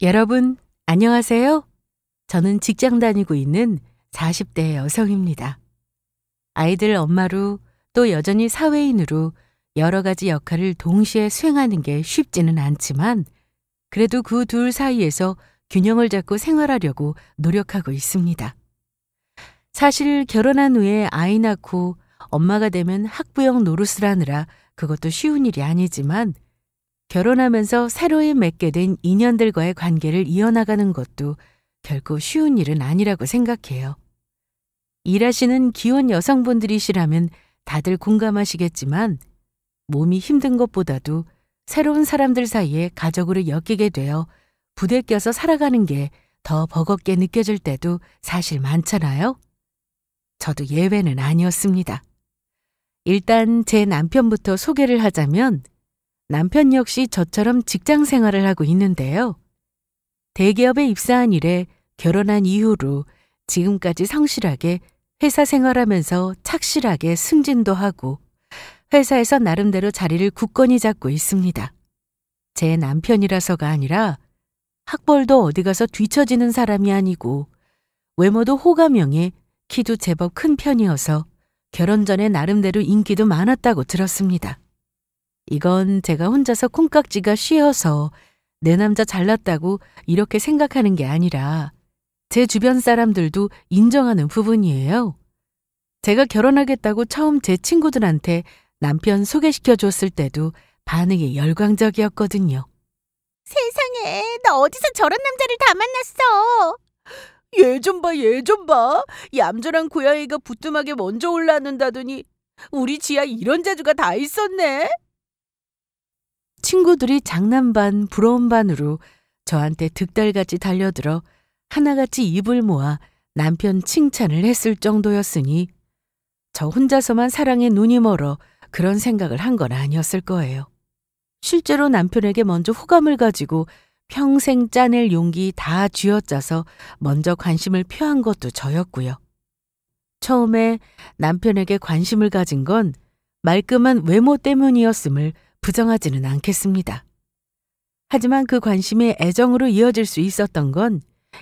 여러분, 안녕하세요. 저는 직장 다니고 있는 40대 여성입니다. 아이들 엄마로 또 여전히 사회인으로 여러 가지 역할을 동시에 수행하는 게 쉽지는 않지만 그래도 그 둘 사이에서 균형을 잡고 생활하려고 노력하고 있습니다. 사실 결혼한 후에 아이 낳고 엄마가 되면 학부형 노릇을 하느라 그것도 쉬운 일이 아니지만 결혼하면서 새로이 맺게 된 인연들과의 관계를 이어나가는 것도 결코 쉬운 일은 아니라고 생각해요. 일하시는 기혼 여성분들이시라면 다들 공감하시겠지만 몸이 힘든 것보다도 새로운 사람들 사이에 가족으로 엮이게 되어 부대껴서 살아가는 게 더 버겁게 느껴질 때도 사실 많잖아요. 저도 예외는 아니었습니다. 일단 제 남편부터 소개를 하자면 남편 역시 저처럼 직장 생활을 하고 있는데요. 대기업에 입사한 이래 결혼한 이후로 지금까지 성실하게 회사 생활하면서 착실하게 승진도 하고 회사에서 나름대로 자리를 굳건히 잡고 있습니다. 제 남편이라서가 아니라 학벌도 어디 가서 뒤처지는 사람이 아니고 외모도 호감형에 키도 제법 큰 편이어서 결혼 전에 나름대로 인기도 많았다고 들었습니다. 이건 제가 혼자서 콩깍지가 씌어서 내 남자 잘났다고 이렇게 생각하는 게 아니라 제 주변 사람들도 인정하는 부분이에요. 제가 결혼하겠다고 처음 제 친구들한테 남편 소개시켜 줬을 때도 반응이 열광적이었거든요. 세상에, 너 어디서 저런 남자를 다 만났어? 얘 좀 봐, 얘 좀 봐. 얌전한 고양이가 부뚜막에 먼저 올라앉는다더니 우리 지하 이런 재주가 다 있었네. 친구들이 장난 반 부러움 반으로 저한테 득달같이 달려들어 하나같이 입을 모아 남편 칭찬을 했을 정도였으니 저 혼자서만 사랑에 눈이 멀어 그런 생각을 한 건 아니었을 거예요. 실제로 남편에게 먼저 호감을 가지고 평생 짜낼 용기 다 쥐어짜서 먼저 관심을 표한 것도 저였고요. 처음에 남편에게 관심을 가진 건 말끔한 외모 때문이었음을 부정하지는 않겠습니다. 하지만 그 관심이 애정으로 이어질 수 있었던 건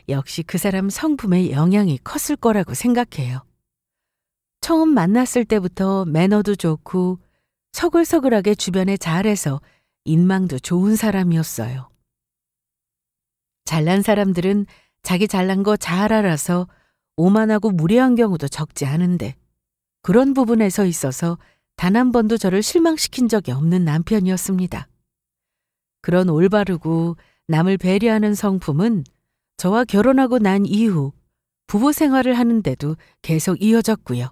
역시 그 사람 성품의 영향이 컸을 거라고 생각해요. 처음 만났을 때부터 매너도 좋고 서글서글하게 주변에 잘해서 인망도 좋은 사람이었어요. 잘난 사람들은 자기 잘난 거 잘 알아서 오만하고 무례한 경우도 적지 않은데 그런 부분에서 있어서 단 한 번도 저를 실망시킨 적이 없는 남편이었습니다. 그런 올바르고 남을 배려하는 성품은 저와 결혼하고 난 이후 부부 생활을 하는데도 계속 이어졌고요.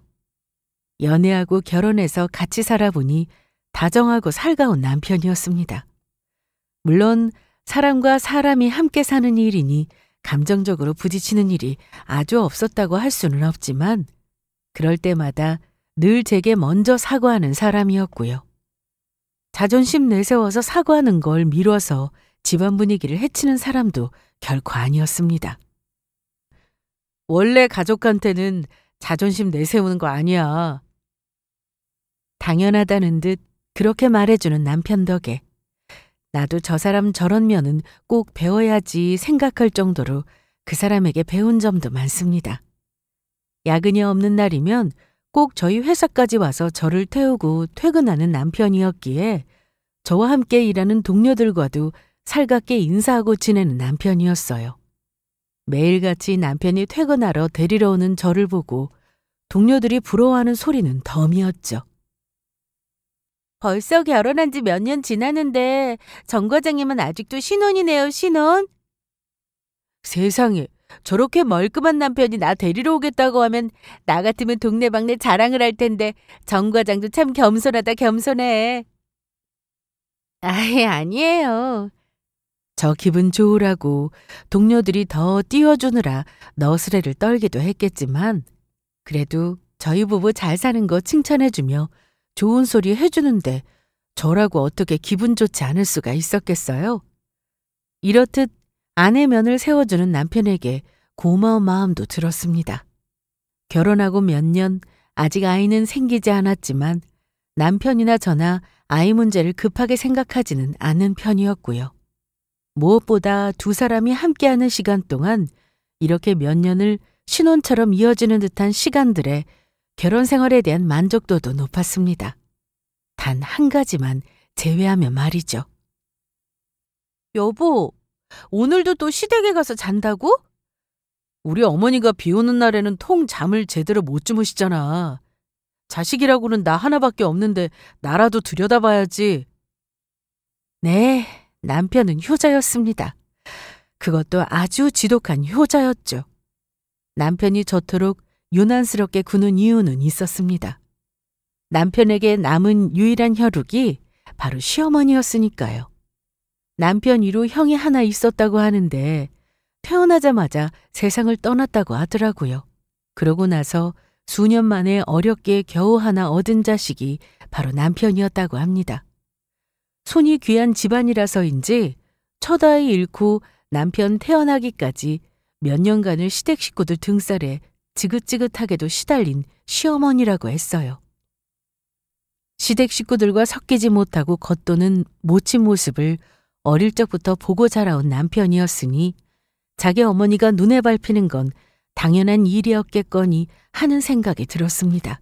연애하고 결혼해서 같이 살아보니 다정하고 살가운 남편이었습니다. 물론 사람과 사람이 함께 사는 일이니 감정적으로 부딪히는 일이 아주 없었다고 할 수는 없지만 그럴 때마다 늘 제게 먼저 사과하는 사람이었고요. 자존심 내세워서 사과하는 걸 미뤄서 집안 분위기를 해치는 사람도 결코 아니었습니다. 원래 가족한테는 자존심 내세우는 거 아니야. 당연하다는 듯 그렇게 말해주는 남편 덕에 나도 저 사람 저런 면은 꼭 배워야지 생각할 정도로 그 사람에게 배운 점도 많습니다. 야근이 없는 날이면 꼭 저희 회사까지 와서 저를 태우고 퇴근하는 남편이었기에 저와 함께 일하는 동료들과도 살갑게 인사하고 지내는 남편이었어요. 매일같이 남편이 퇴근하러 데리러 오는 저를 보고 동료들이 부러워하는 소리는 덤이었죠. 벌써 결혼한 지 몇 년 지났는데 정 과장님은 아직도 신혼이네요, 신혼. 세상에, 저렇게 멀끔한 남편이 나 데리러 오겠다고 하면 나 같으면 동네방네 자랑을 할 텐데 정 과장도 참 겸손하다, 겸손해. 아니에요. 저 기분 좋으라고 동료들이 더 띄워주느라 너스레를 떨기도 했겠지만 그래도 저희 부부 잘 사는 거 칭찬해주며 좋은 소리 해주는데 저라고 어떻게 기분 좋지 않을 수가 있었겠어요? 이렇듯 아내 면을 세워주는 남편에게 고마운 마음도 들었습니다. 결혼하고 몇 년 아직 아이는 생기지 않았지만 남편이나 저나 아이 문제를 급하게 생각하지는 않는 편이었고요. 무엇보다 두 사람이 함께하는 시간 동안 이렇게 몇 년을 신혼처럼 이어지는 듯한 시간들에 결혼 생활에 대한 만족도도 높았습니다. 단 한 가지만 제외하면 말이죠. 여보, 오늘도 또 시댁에 가서 잔다고? 우리 어머니가 비 오는 날에는 통 잠을 제대로 못 주무시잖아. 자식이라고는 나 하나밖에 없는데 나라도 들여다봐야지. 네, 남편은 효자였습니다. 그것도 아주 지독한 효자였죠. 남편이 저토록 유난스럽게 구는 이유는 있었습니다. 남편에게 남은 유일한 혈육이 바로 시어머니였으니까요. 남편 위로 형이 하나 있었다고 하는데 태어나자마자 세상을 떠났다고 하더라고요. 그러고 나서 수년 만에 어렵게 겨우 하나 얻은 자식이 바로 남편이었다고 합니다. 손이 귀한 집안이라서인지 첫 아이 잃고 남편 태어나기까지 몇 년간을 시댁 식구들 등살에 지긋지긋하게도 시달린 시어머니라고 했어요. 시댁 식구들과 섞이지 못하고 겉도는 모친 모습을 어릴 적부터 보고 자라온 남편이었으니 자기 어머니가 눈에 밟히는 건 당연한 일이었겠거니 하는 생각이 들었습니다.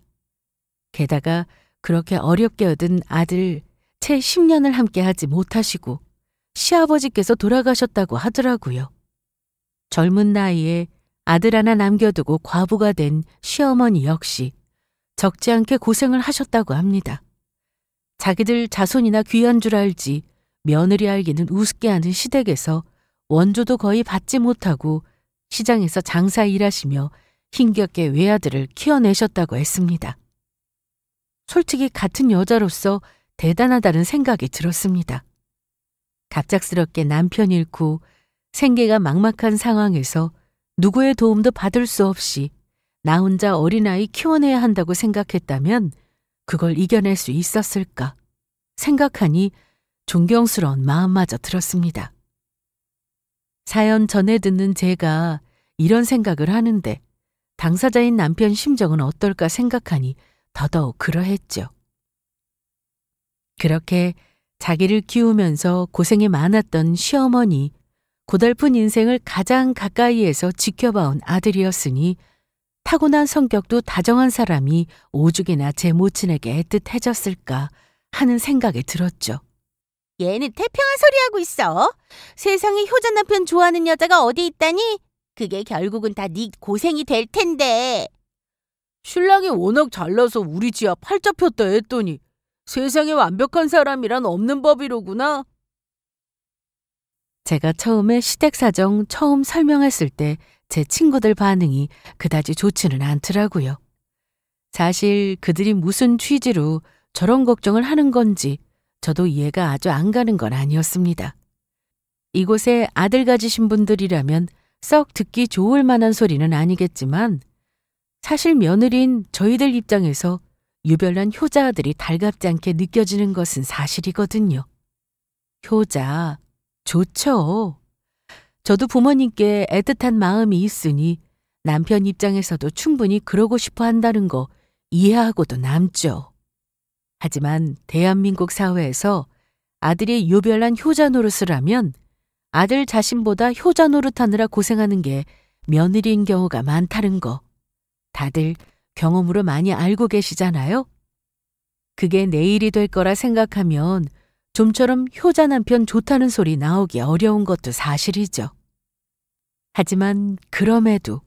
게다가 그렇게 어렵게 얻은 아들 채 10년을 함께 하지 못하시고 시아버지께서 돌아가셨다고 하더라고요. 젊은 나이에 아들 하나 남겨두고 과부가 된 시어머니 역시 적지 않게 고생을 하셨다고 합니다. 자기들 자손이나 귀한 줄 알지 며느리 알기는 우습게 하는 시댁에서 원조도 거의 받지 못하고 시장에서 장사 일하시며 힘겹게 외아들을 키워내셨다고 했습니다. 솔직히 같은 여자로서 대단하다는 생각이 들었습니다. 갑작스럽게 남편 잃고 생계가 막막한 상황에서 누구의 도움도 받을 수 없이 나 혼자 어린아이 키워내야 한다고 생각했다면 그걸 이겨낼 수 있었을까 생각하니 존경스러운 마음마저 들었습니다. 사연 전해 듣는 제가 이런 생각을 하는데 당사자인 남편 심정은 어떨까 생각하니 더더욱 그러했죠. 그렇게 자기를 키우면서 고생이 많았던 시어머니, 고달픈 인생을 가장 가까이에서 지켜봐온 아들이었으니 타고난 성격도 다정한 사람이 오죽이나 제 모친에게 애틋해졌을까 하는 생각이 들었죠. 얘는 태평한 소리 하고 있어. 세상에 효자 남편 좋아하는 여자가 어디 있다니? 그게 결국은 다 네 고생이 될 텐데. 신랑이 워낙 잘나서 우리 지아 팔 잡혔다 했더니 세상에 완벽한 사람이란 없는 법이로구나. 제가 처음에 시댁 사정 처음 설명했을 때 제 친구들 반응이 그다지 좋지는 않더라고요. 사실 그들이 무슨 취지로 저런 걱정을 하는 건지 저도 이해가 아주 안 가는 건 아니었습니다. 이곳에 아들 가지신 분들이라면 썩 듣기 좋을 만한 소리는 아니겠지만 사실 며느리인 저희들 입장에서 유별난 효자 아들이 달갑지 않게 느껴지는 것은 사실이거든요. 효자, 좋죠. 저도 부모님께 애틋한 마음이 있으니 남편 입장에서도 충분히 그러고 싶어 한다는 거 이해하고도 남죠. 하지만 대한민국 사회에서 아들이 유별난 효자 노릇을 하면 아들 자신보다 효자 노릇하느라 고생하는 게 며느리인 경우가 많다는 거 다들 경험으로 많이 알고 계시잖아요. 그게 내일이 될 거라 생각하면 좀처럼 효자 남편 좋다는 소리 나오기 어려운 것도 사실이죠. 하지만 그럼에도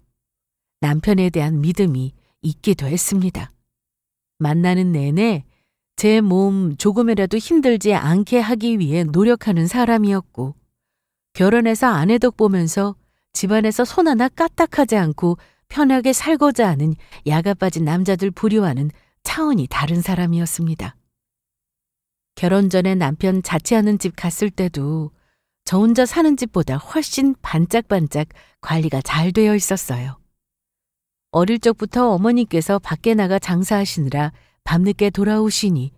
남편에 대한 믿음이 있기도 했습니다. 만나는 내내 제 몸 조금이라도 힘들지 않게 하기 위해 노력하는 사람이었고 결혼해서 아내 덕 보면서 집안에서 손 하나 까딱하지 않고 편하게 살고자 하는 야가 빠진 남자들 부류와는 차원이 다른 사람이었습니다. 결혼 전에 남편 자취하는 집 갔을 때도 저 혼자 사는 집보다 훨씬 반짝반짝 관리가 잘 되어 있었어요. 어릴 적부터 어머니께서 밖에 나가 장사하시느라 밤늦게 돌아오시니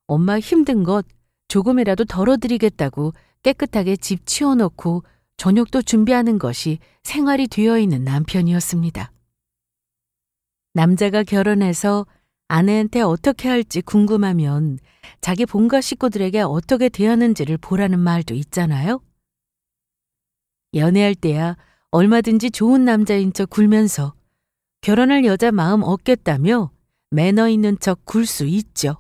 엄마 힘든 것 조금이라도 덜어드리겠다고 깨끗하게 집 치워놓고 저녁도 준비하는 것이 생활이 되어 있는 남편이었습니다. 남자가 결혼해서 아내한테 어떻게 할지 궁금하면 자기 본가 식구들에게 어떻게 대하는지를 보라는 말도 있잖아요. 연애할 때야 얼마든지 좋은 남자인 척 굴면서 결혼할 여자 마음 얻겠다며 매너 있는 척 굴 수 있죠.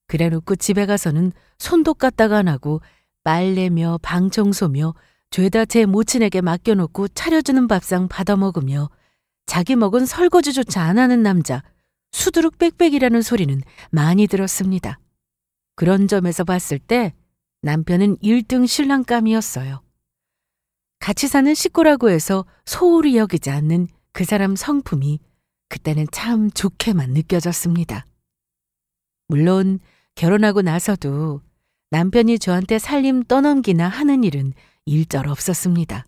그래놓고 집에 가서는 손도 까딱 안 하고 빨래며 방 청소며 죄다 제 모친에게 맡겨놓고 차려주는 밥상 받아먹으며 자기 먹은 설거지조차 안 하는 남자 수두룩 빽빽이라는 소리는 많이 들었습니다. 그런 점에서 봤을 때 남편은 1등 신랑감이었어요. 같이 사는 식구라고 해서 소홀히 여기지 않는 그 사람 성품이 그때는 참 좋게만 느껴졌습니다. 물론 결혼하고 나서도 남편이 저한테 살림 떠넘기나 하는 일은 일절 없었습니다.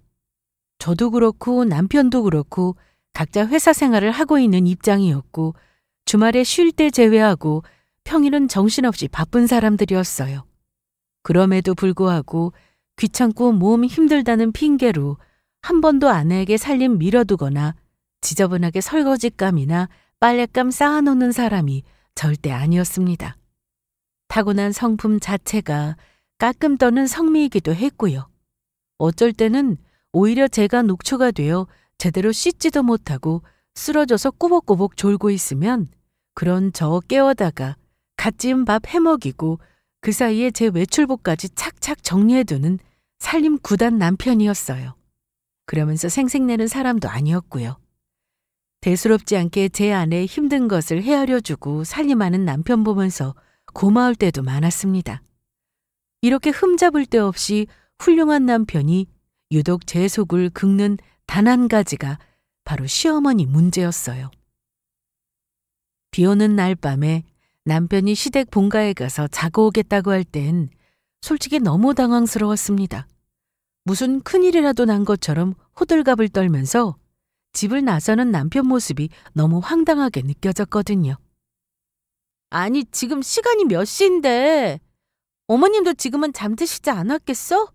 저도 그렇고 남편도 그렇고 각자 회사 생활을 하고 있는 입장이었고 주말에 쉴 때 제외하고 평일은 정신없이 바쁜 사람들이었어요. 그럼에도 불구하고 귀찮고 몸 힘들다는 핑계로 한 번도 아내에게 살림 밀어두거나 지저분하게 설거지감이나 빨랫감 쌓아놓는 사람이 절대 아니었습니다. 타고난 성품 자체가 까끔 떠는 성미이기도 했고요. 어쩔 때는 오히려 제가 녹초가 되어 제대로 씻지도 못하고 쓰러져서 꾸벅꾸벅 졸고 있으면 그런 저 깨워다가 갓 지은 밥 해먹이고 그 사이에 제 외출복까지 착착 정리해두는 살림 구단 남편이었어요. 그러면서 생색내는 사람도 아니었고요. 대수롭지 않게 제 아내의 힘든 것을 헤아려주고 살림하는 남편 보면서 고마울 때도 많았습니다. 이렇게 흠잡을 데 없이 훌륭한 남편이 유독 제 속을 긁는 단 한 가지가 바로 시어머니 문제였어요. 비 오는 날 밤에 남편이 시댁 본가에 가서 자고 오겠다고 할 땐 솔직히 너무 당황스러웠습니다. 무슨 큰일이라도 난 것처럼 호들갑을 떨면서 집을 나서는 남편 모습이 너무 황당하게 느껴졌거든요. 아니, 지금 시간이 몇 시인데 어머님도 지금은 잠드시지 않았겠어?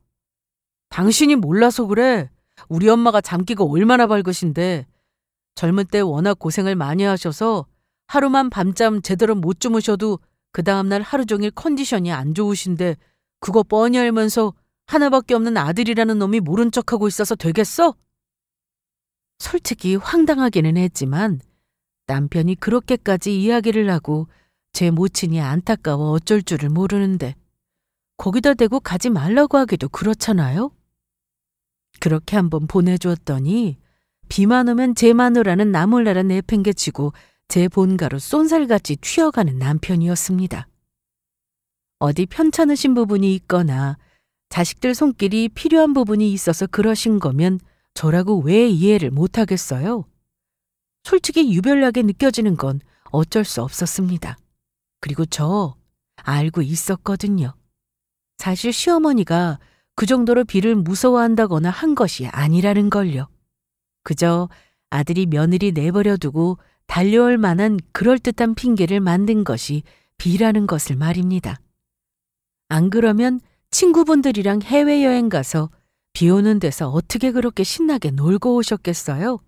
당신이 몰라서 그래. 우리 엄마가 잠기가 얼마나 밝으신데 젊을 때 워낙 고생을 많이 하셔서 하루만 밤잠 제대로 못 주무셔도 그 다음날 하루 종일 컨디션이 안 좋으신데 그거 뻔히 알면서 하나밖에 없는 아들이라는 놈이 모른 척하고 있어서 되겠어? 솔직히 황당하기는 했지만 남편이 그렇게까지 이야기를 하고 제 모친이 안타까워 어쩔 줄을 모르는데 거기다 대고 가지 말라고 하기도 그렇잖아요? 그렇게 한번 보내주었더니 비만 오면 제 마누라는 나몰라라 내팽개치고 제 본가로 쏜살같이 튀어가는 남편이었습니다. 어디 편찮으신 부분이 있거나 자식들 손길이 필요한 부분이 있어서 그러신 거면 저라고 왜 이해를 못하겠어요? 솔직히 유별나게 느껴지는 건 어쩔 수 없었습니다. 그리고 저 알고 있었거든요. 사실 시어머니가 그 정도로 비를 무서워한다거나 한 것이 아니라는 걸요. 그저 아들이 며느리 내버려두고 달려올 만한 그럴듯한 핑계를 만든 것이 비라는 것을 말입니다. 안 그러면 친구분들이랑 해외여행 가서 비 오는 데서 어떻게 그렇게 신나게 놀고 오셨겠어요?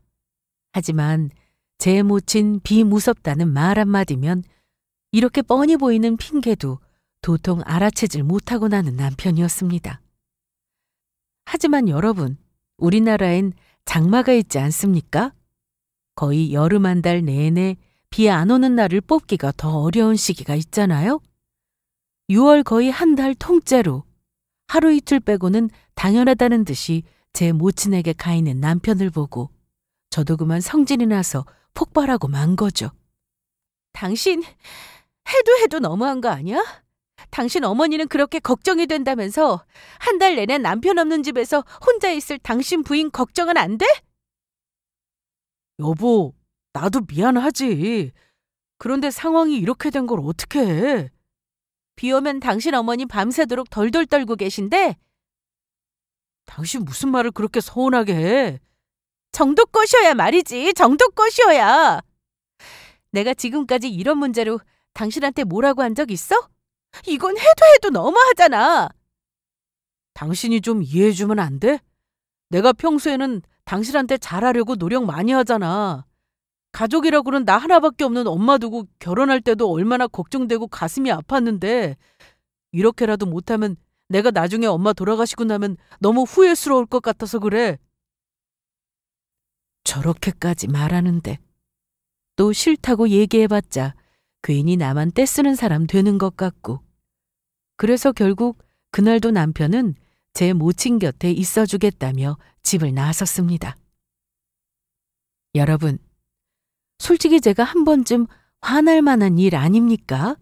하지만 제 모친 비 무섭다는 말 한마디면 이렇게 뻔히 보이는 핑계도 도통 알아채질 못하고 나는 남편이었습니다. 하지만 여러분, 우리나라엔 장마가 있지 않습니까? 거의 여름 한 달 내내 비 안 오는 날을 뽑기가 더 어려운 시기가 있잖아요. 6월 거의 한 달 통째로 하루 이틀 빼고는 당연하다는 듯이 제 모친에게 가 있는 남편을 보고 저도 그만 성질이 나서 폭발하고 만 거죠. 당신 해도 너무한 거 아니야? 당신 어머니는 그렇게 걱정이 된다면서 한 달 내내 남편 없는 집에서 혼자 있을 당신 부인 걱정은 안 돼? 여보, 나도 미안하지. 그런데 상황이 이렇게 된 걸 어떻게 해? 비 오면 당신 어머니 밤새도록 덜덜 떨고 계신데? 당신 무슨 말을 그렇게 서운하게 해? 정도껏이어야 말이지, 정도껏이어야. 내가 지금까지 이런 문제로 당신한테 뭐라고 한 적 있어? 이건 해도 너무하잖아. 당신이 좀 이해해주면 안 돼? 내가 평소에는 당신한테 잘하려고 노력 많이 하잖아. 가족이라고는 나 하나밖에 없는 엄마 두고 결혼할 때도 얼마나 걱정되고 가슴이 아팠는데 이렇게라도 못하면 내가 나중에 엄마 돌아가시고 나면 너무 후회스러울 것 같아서 그래. 저렇게까지 말하는데 또 싫다고 얘기해봤자 괜히 나만 떼쓰는 사람 되는 것 같고. 그래서 결국 그날도 남편은 제 모친 곁에 있어주겠다며 집을 나섰습니다. 여러분, 솔직히 제가 한 번쯤 화날 만한 일 아닙니까?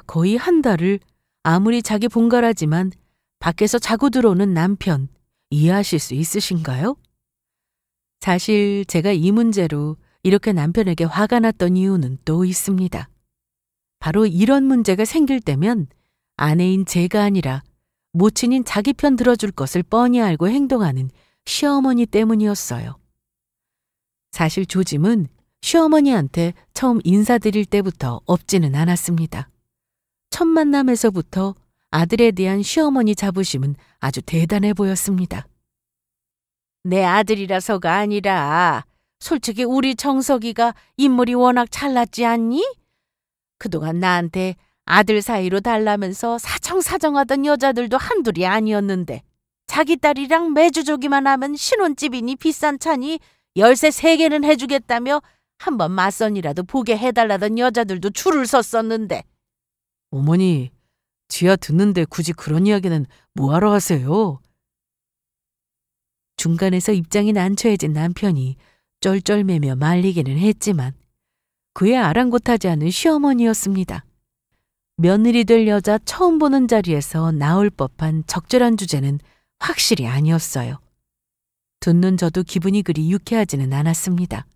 거의 한 달을 아무리 자기 본가라지만 밖에서 자고 들어오는 남편 이해하실 수 있으신가요? 사실 제가 이 문제로 이렇게 남편에게 화가 났던 이유는 또 있습니다. 바로 이런 문제가 생길 때면 아내인 제가 아니라 모친인 자기 편 들어줄 것을 뻔히 알고 행동하는 시어머니 때문이었어요. 사실 조짐은 시어머니한테 처음 인사드릴 때부터 없지는 않았습니다. 첫 만남에서부터 아들에 대한 시어머니 자부심은 아주 대단해 보였습니다. 내 아들이라서가 아니라 솔직히 우리 정석이가 인물이 워낙 잘났지 않니? 그동안 나한테 아들 사이로 달라면서 사정사정하던 여자들도 한둘이 아니었는데 자기 딸이랑 매주조기만 하면 신혼집이니 비싼 차니 열쇠 3개는 해주겠다며 한번 맞선이라도 보게 해달라던 여자들도 줄을 섰었는데. 어머니, 지아 듣는데 굳이 그런 이야기는 뭐하러 하세요? 중간에서 입장이 난처해진 남편이 쩔쩔매며 말리기는 했지만 그의 아랑곳하지 않은 시어머니였습니다. 며느리 될 여자 처음 보는 자리에서 나올 법한 적절한 주제는 확실히 아니었어요. 듣는 저도 기분이 그리 유쾌하지는 않았습니다.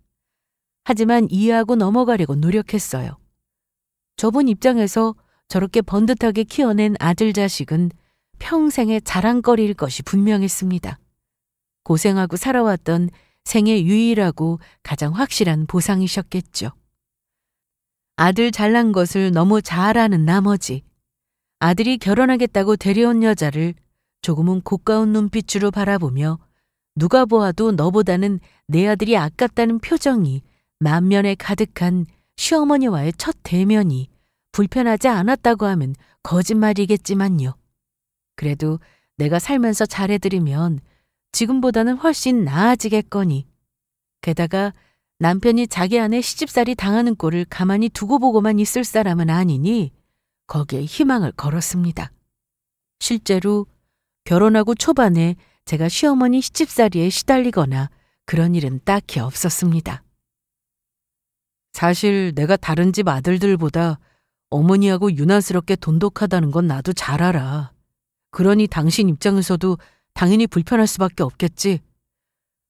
하지만 이해하고 넘어가려고 노력했어요. 저분 입장에서 저렇게 번듯하게 키워낸 아들 자식은 평생의 자랑거리일 것이 분명했습니다. 고생하고 살아왔던 생애 유일하고 가장 확실한 보상이셨겠죠. 아들 잘난 것을 너무 잘 아는 나머지 아들이 결혼하겠다고 데려온 여자를 조금은 고가운 눈빛으로 바라보며 누가 보아도 너보다는 내 아들이 아깝다는 표정이 만면에 가득한 시어머니와의 첫 대면이 불편하지 않았다고 하면 거짓말이겠지만요. 그래도 내가 살면서 잘해드리면 지금보다는 훨씬 나아지겠거니. 게다가 남편이 자기 아내 시집살이 당하는 꼴을 가만히 두고 보고만 있을 사람은 아니니 거기에 희망을 걸었습니다. 실제로 결혼하고 초반에 제가 시어머니 시집살이에 시달리거나 그런 일은 딱히 없었습니다. 사실 내가 다른 집 아들들보다 어머니하고 유난스럽게 돈독하다는 건 나도 잘 알아. 그러니 당신 입장에서도 당연히 불편할 수밖에 없겠지.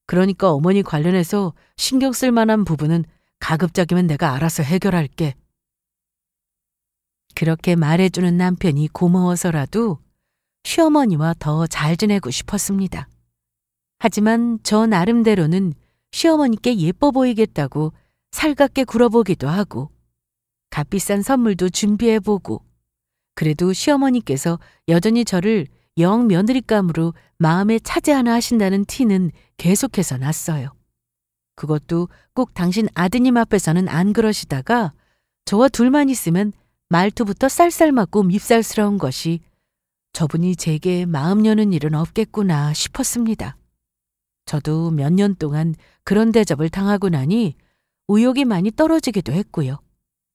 그러니까 어머니 관련해서 신경 쓸 만한 부분은 가급적이면 내가 알아서 해결할게. 그렇게 말해주는 남편이 고마워서라도 시어머니와 더 잘 지내고 싶었습니다. 하지만 저 나름대로는 시어머니께 예뻐 보이겠다고 살갑게 굴어보기도 하고 값비싼 선물도 준비해보고 그래도 시어머니께서 여전히 저를 영 며느리감으로 마음에 차지 하나 하신다는 티는 계속해서 났어요. 그것도 꼭 당신 아드님 앞에서는 안 그러시다가 저와 둘만 있으면 말투부터 쌀쌀맞고 밉살스러운 것이 저분이 제게 마음 여는 일은 없겠구나 싶었습니다. 저도 몇 년 동안 그런 대접을 당하고 나니 의욕이 많이 떨어지기도 했고요.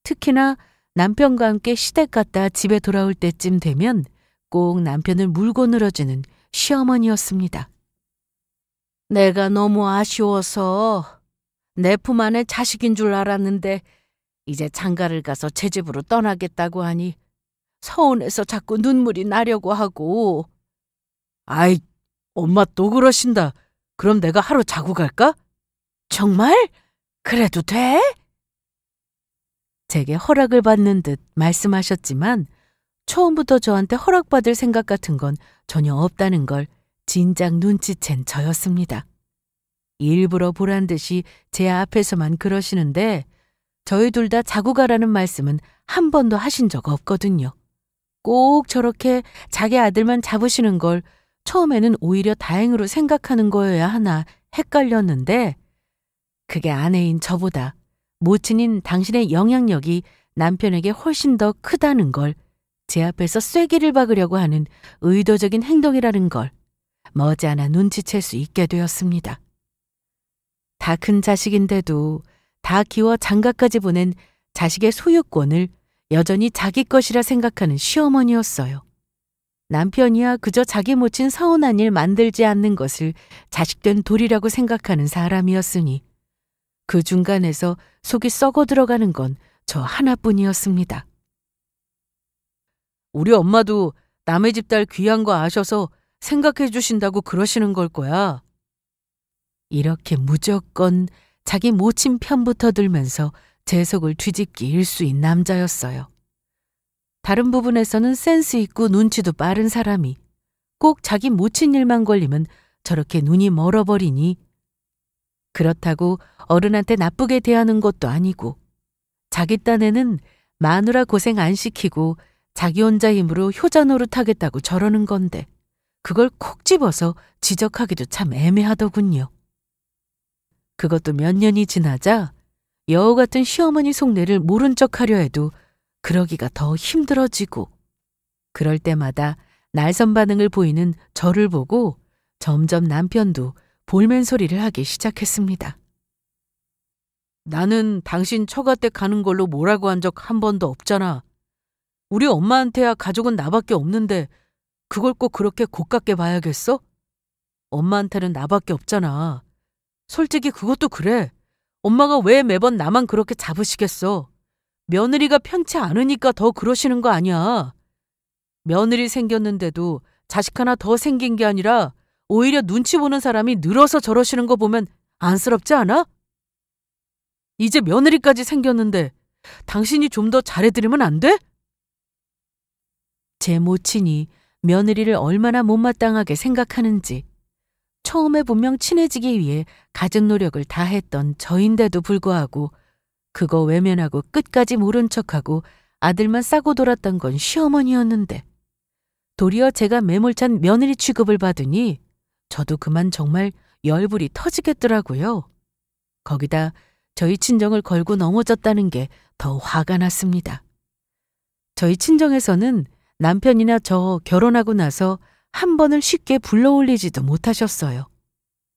특히나 남편과 함께 시댁 갔다 집에 돌아올 때쯤 되면 꼭 남편을 물고 늘어주는 시어머니였습니다. 내가 너무 아쉬워서 내 품 안에 자식인 줄 알았는데 이제 장가를 가서 제 집으로 떠나겠다고 하니 서운해서 자꾸 눈물이 나려고 하고. 아이, 엄마 또 그러신다. 그럼 내가 하루 자고 갈까? 정말? 그래도 돼? 제게 허락을 받는 듯 말씀하셨지만 처음부터 저한테 허락받을 생각 같은 건 전혀 없다는 걸 진작 눈치챈 저였습니다. 일부러 보란 듯이 제 앞에서만 그러시는데 저희 둘 다 자고 가라는 말씀은 한 번도 하신 적 없거든요. 꼭 저렇게 자기 아들만 잡으시는 걸 처음에는 오히려 다행으로 생각하는 거여야 하나 헷갈렸는데 그게 아내인 저보다 모친인 당신의 영향력이 남편에게 훨씬 더 크다는 걸 제 앞에서 쐐기를 박으려고 하는 의도적인 행동이라는 걸 머지않아 눈치챌 수 있게 되었습니다. 다 큰 자식인데도 다 키워 장가까지 보낸 자식의 소유권을 여전히 자기 것이라 생각하는 시어머니였어요. 남편이야 그저 자기 모친 서운한 일 만들지 않는 것을 자식된 도리라고 생각하는 사람이었으니 그 중간에서 속이 썩어 들어가는 건 저 하나뿐이었습니다. 우리 엄마도 남의 집 딸 귀한 거 아셔서 생각해 주신다고 그러시는 걸 거야. 이렇게 무조건 자기 모친 편부터 들면서 제 속을 뒤집기 일수인 남자였어요. 다른 부분에서는 센스 있고 눈치도 빠른 사람이 꼭 자기 모친 일만 걸리면 저렇게 눈이 멀어버리니 그렇다고 어른한테 나쁘게 대하는 것도 아니고 자기 딴에는 마누라 고생 안 시키고 자기 혼자 힘으로 효자 노릇하겠다고 저러는 건데 그걸 콕 집어서 지적하기도 참 애매하더군요. 그것도 몇 년이 지나자 여우 같은 시어머니 속내를 모른 척하려 해도 그러기가 더 힘들어지고 그럴 때마다 날선 반응을 보이는 저를 보고 점점 남편도 볼멘 소리를 하기 시작했습니다. 나는 당신 처가댁 가는 걸로 뭐라고 한 적 한 번도 없잖아. 우리 엄마한테야 가족은 나밖에 없는데 그걸 꼭 그렇게 고깝게 봐야겠어? 엄마한테는 나밖에 없잖아. 솔직히 그것도 그래. 엄마가 왜 매번 나만 그렇게 잡으시겠어? 며느리가 편치 않으니까 더 그러시는 거 아니야. 며느리 생겼는데도 자식 하나 더 생긴 게 아니라 오히려 눈치 보는 사람이 늘어서 저러시는 거 보면 안쓰럽지 않아? 이제 며느리까지 생겼는데 당신이 좀 더 잘해드리면 안 돼? 제 모친이 며느리를 얼마나 못마땅하게 생각하는지 처음에 분명 친해지기 위해 갖은 노력을 다했던 저인데도 불구하고 그거 외면하고 끝까지 모른 척하고 아들만 싸고 돌았던 건 시어머니였는데 도리어 제가 매몰찬 며느리 취급을 받으니 저도 그만 정말 열불이 터지겠더라고요. 거기다 저희 친정을 걸고 넘어졌다는 게 더 화가 났습니다. 저희 친정에서는 남편이나 저 결혼하고 나서 한 번을 쉽게 불러올리지도 못하셨어요.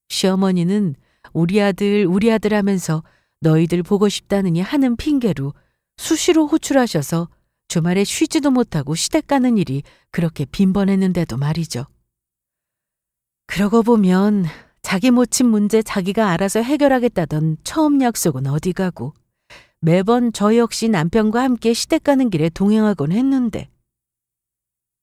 시어머니는 우리 아들 하면서 너희들 보고 싶다느니 하는 핑계로 수시로 호출하셔서 주말에 쉬지도 못하고 시댁 가는 일이 그렇게 빈번했는데도 말이죠. 그러고 보면 자기 모친 문제 자기가 알아서 해결하겠다던 처음 약속은 어디 가고 매번 저 역시 남편과 함께 시댁 가는 길에 동행하곤 했는데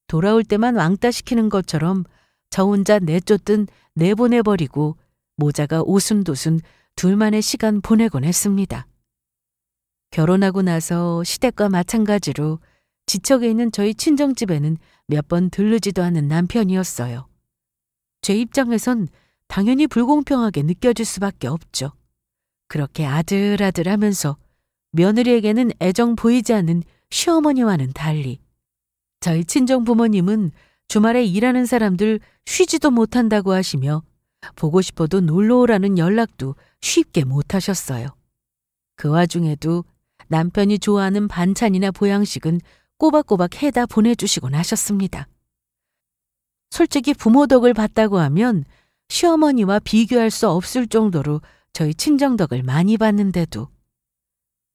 돌아올 때만 왕따 시키는 것처럼 저 혼자 내쫓든 내보내버리고 모자가 오순도순 둘만의 시간 보내곤 했습니다. 결혼하고 나서 시댁과 마찬가지로 지척에 있는 저희 친정집에는 몇 번 들르지도 않은 남편이었어요. 제 입장에선 당연히 불공평하게 느껴질 수밖에 없죠. 그렇게 아들아들 하면서 며느리에게는 애정 보이지 않는 시어머니와는 달리 저희 친정 부모님은 주말에 일하는 사람들 쉬지도 못한다고 하시며 보고 싶어도 놀러 오라는 연락도 쉽게 못 하셨어요. 그 와중에도 남편이 좋아하는 반찬이나 보양식은 꼬박꼬박 해다 보내주시곤 하셨습니다. 솔직히 부모 덕을 봤다고 하면 시어머니와 비교할 수 없을 정도로 저희 친정 덕을 많이 봤는데도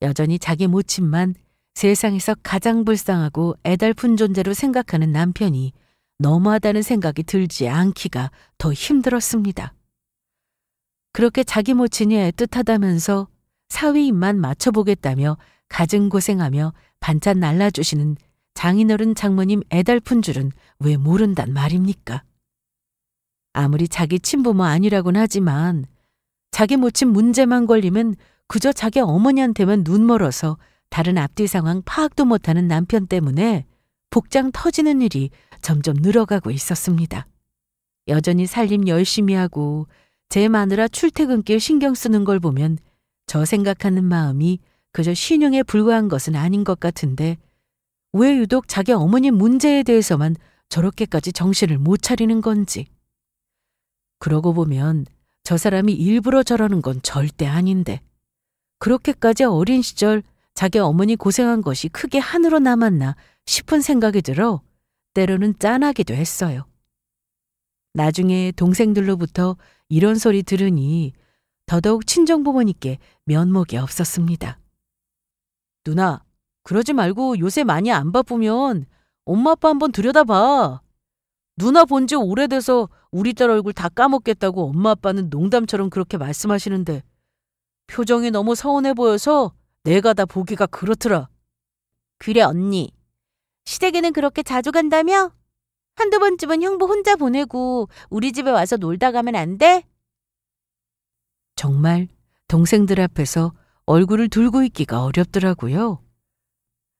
여전히 자기 모친만 세상에서 가장 불쌍하고 애달픈 존재로 생각하는 남편이 너무하다는 생각이 들지 않기가 더 힘들었습니다. 그렇게 자기 모친이 애틋하다면서 사위 입만 맞춰보겠다며 가증 고생하며 반찬 날라주시는 장인어른 장모님 애달픈 줄은 왜 모른단 말입니까? 아무리 자기 친부모 아니라곤 하지만 자기 모친 문제만 걸리면 그저 자기 어머니한테만 눈멀어서 다른 앞뒤 상황 파악도 못하는 남편 때문에 복장 터지는 일이 점점 늘어가고 있었습니다. 여전히 살림 열심히 하고 제 마누라 출퇴근길 신경 쓰는 걸 보면 저 생각하는 마음이 그저 신용에 불과한 것은 아닌 것 같은데 왜 유독 자기 어머니 문제에 대해서만 저렇게까지 정신을 못 차리는 건지. 그러고 보면 저 사람이 일부러 저러는 건 절대 아닌데 그렇게까지 어린 시절 자기 어머니 고생한 것이 크게 한으로 남았나 싶은 생각이 들어 때로는 짠하기도 했어요. 나중에 동생들로부터 이런 소리 들으니 더더욱 친정부모님께 면목이 없었습니다. 누나, 그러지 말고 요새 많이 안 바쁘면 엄마 아빠 한번 들여다봐. 누나 본 지 오래돼서 우리 딸 얼굴 다 까먹겠다고 엄마 아빠는 농담처럼 그렇게 말씀하시는데 표정이 너무 서운해 보여서 내가 다 보기가 그렇더라. 그래, 언니. 시댁에는 그렇게 자주 간다며? 한두 번쯤은 형부 혼자 보내고 우리 집에 와서 놀다 가면 안 돼? 정말 동생들 앞에서 얼굴을 들고 있기가 어렵더라고요.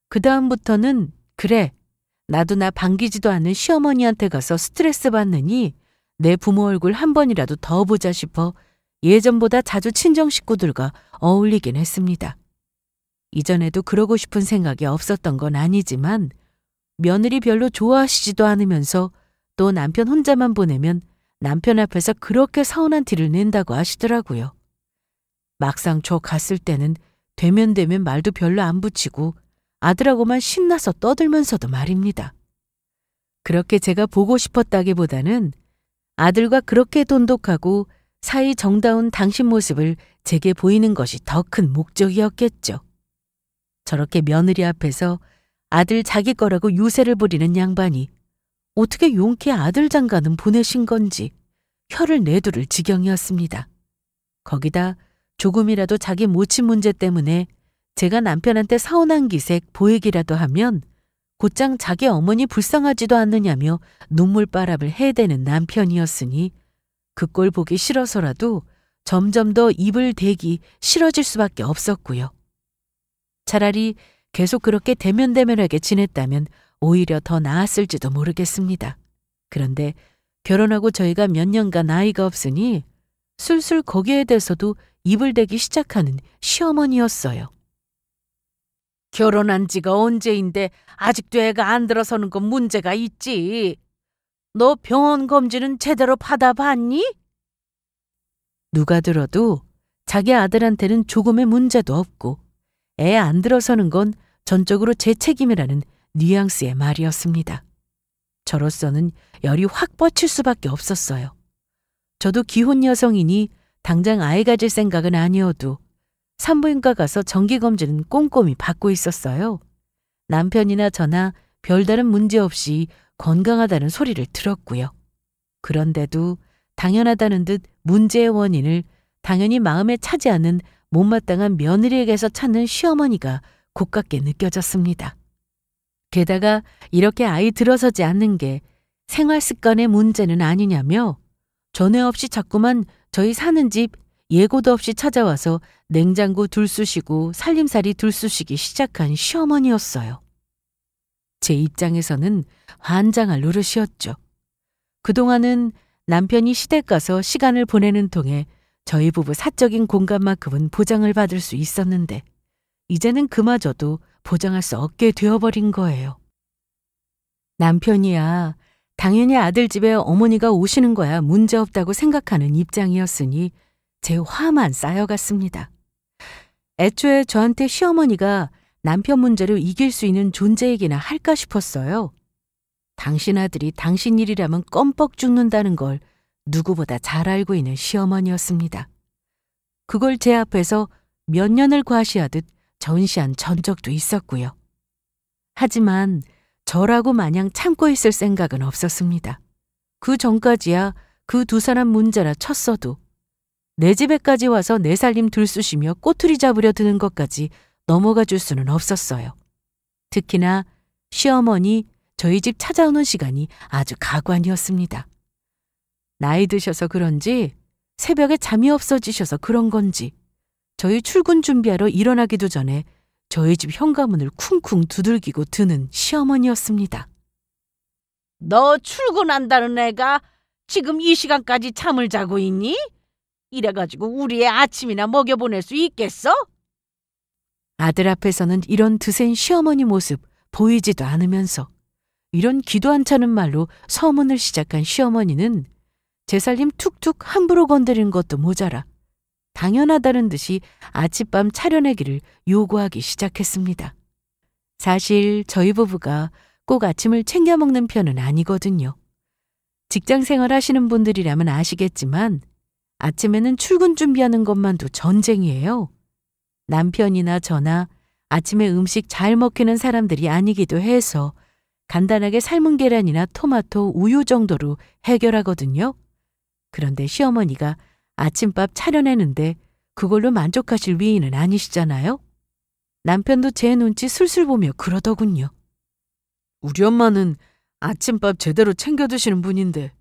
그 다음부터는 그래, 나도 나 반기지도 않는 시어머니한테 가서 스트레스 받느니 내 부모 얼굴 한 번이라도 더 보자 싶어 예전보다 자주 친정 식구들과 어울리긴 했습니다. 이전에도 그러고 싶은 생각이 없었던 건 아니지만 며느리 별로 좋아하시지도 않으면서 또 남편 혼자만 보내면 남편 앞에서 그렇게 서운한 티를 낸다고 하시더라고요. 막상 저 갔을 때는 되면 말도 별로 안 붙이고 아들하고만 신나서 떠들면서도 말입니다. 그렇게 제가 보고 싶었다기보다는 아들과 그렇게 돈독하고 사이 정다운 당신 모습을 제게 보이는 것이 더 큰 목적이었겠죠. 저렇게 며느리 앞에서 아들 자기 거라고 유세를 부리는 양반이 어떻게 용케 아들 장가는 보내신 건지 혀를 내두를 지경이었습니다. 거기다 조금이라도 자기 모친 문제 때문에 제가 남편한테 서운한 기색 보이기라도 하면 곧장 자기 어머니 불쌍하지도 않느냐며 눈물바람을 해대는 남편이었으니 그 꼴 보기 싫어서라도 점점 더 입을 대기 싫어질 수밖에 없었고요. 차라리 계속 그렇게 대면대면하게 지냈다면 오히려 더 나았을지도 모르겠습니다. 그런데 결혼하고 저희가 몇 년간 나이가 없으니 술술 거기에 대해서도 입을 대기 시작하는 시어머니였어요. 결혼한 지가 언제인데 아직도 애가 안 들어서는 건 문제가 있지. 너 병원 검진은 제대로 받아봤니? 누가 들어도 자기 아들한테는 조금의 문제도 없고 애 안 들어서는 건 전적으로 제 책임이라는 뉘앙스의 말이었습니다. 저로서는 열이 확 뻗칠 수밖에 없었어요. 저도 기혼 여성이니 당장 아이 가질 생각은 아니어도 산부인과 가서 정기검진은 꼼꼼히 받고 있었어요. 남편이나 저나 별다른 문제 없이 건강하다는 소리를 들었고요. 그런데도 당연하다는 듯 문제의 원인을 당연히 마음에 차지 않는 못마땅한 며느리에게서 찾는 시어머니가 고깝게 느껴졌습니다. 게다가 이렇게 아이 들어서지 않는 게 생활 습관의 문제는 아니냐며 전에 없이 자꾸만 저희 사는 집 예고도 없이 찾아와서 냉장고 들쑤시고 살림살이 들쑤시기 시작한 시어머니였어요. 제 입장에서는 환장할 노릇이었죠. 그동안은 남편이 시댁 가서 시간을 보내는 통에 저희 부부 사적인 공간만큼은 보장을 받을 수 있었는데 이제는 그마저도 보장할 수 없게 되어버린 거예요. 남편이야 당연히 아들 집에 어머니가 오시는 거야 문제없다고 생각하는 입장이었으니 제 화만 쌓여갔습니다. 애초에 저한테 시어머니가 남편 문제를 이길 수 있는 존재이기나 할까 싶었어요. 당신 아들이 당신 일이라면 껌뻑 죽는다는 걸 누구보다 잘 알고 있는 시어머니였습니다. 그걸 제 앞에서 몇 년을 과시하듯 전시한 전적도 있었고요. 하지만 저라고 마냥 참고 있을 생각은 없었습니다. 그 전까지야 그 두 사람 문제라 쳤어도 내 집에까지 와서 내 살림 들쑤시며 꼬투리 잡으려 드는 것까지 넘어가 줄 수는 없었어요. 특히나 시어머니 저희 집 찾아오는 시간이 아주 가관이었습니다. 나이 드셔서 그런지 새벽에 잠이 없어지셔서 그런 건지 저희 출근 준비하러 일어나기도 전에 저희 집 현관문을 쿵쿵 두들기고 드는 시어머니였습니다. 너 출근한다는 애가 지금 이 시간까지 잠을 자고 있니? 이래가지고 우리 애 아침이나 먹여보낼 수 있겠어? 아들 앞에서는 이런 드센 시어머니 모습 보이지도 않으면서 이런 기도 안 차는 말로 서문을 시작한 시어머니는 제 살림 툭툭 함부로 건드리는 것도 모자라 당연하다는 듯이 아침밤 차려내기를 요구하기 시작했습니다. 사실 저희 부부가 꼭 아침을 챙겨 먹는 편은 아니거든요. 직장 생활 하시는 분들이라면 아시겠지만 아침에는 출근 준비하는 것만도 전쟁이에요. 남편이나 저나 아침에 음식 잘 먹히는 사람들이 아니기도 해서 간단하게 삶은 계란이나 토마토, 우유 정도로 해결하거든요. 그런데 시어머니가 아침밥 차려내는데 그걸로 만족하실 위인은 아니시잖아요. 남편도 제 눈치 술술 보며 그러더군요. 우리 엄마는 아침밥 제대로 챙겨 드시는 분인데.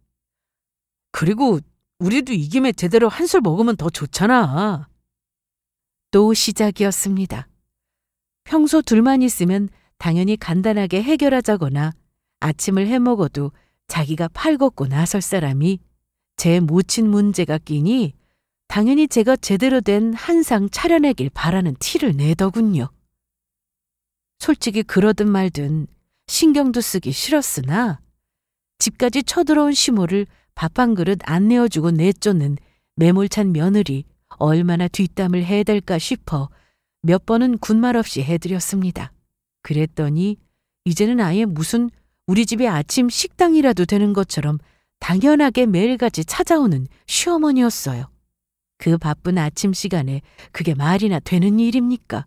그리고 우리도 이 김에 제대로 한술 먹으면 더 좋잖아. 또 시작이었습니다. 평소 둘만 있으면 당연히 간단하게 해결하자거나 아침을 해 먹어도 자기가 팔 걷고 나설 사람이 제 모친 문제가 끼니 당연히 제가 제대로 된 한상 차려내길 바라는 티를 내더군요. 솔직히 그러든 말든 신경도 쓰기 싫었으나 집까지 쳐들어온 시모를 밥 한 그릇 안 내어주고 내쫓는 매몰찬 며느리 얼마나 뒷담을 해야 될까 싶어 몇 번은 군말 없이 해드렸습니다. 그랬더니 이제는 아예 무슨 우리 집의 아침 식당이라도 되는 것처럼 당연하게 매일같이 찾아오는 시어머니였어요. 그 바쁜 아침 시간에 그게 말이나 되는 일입니까?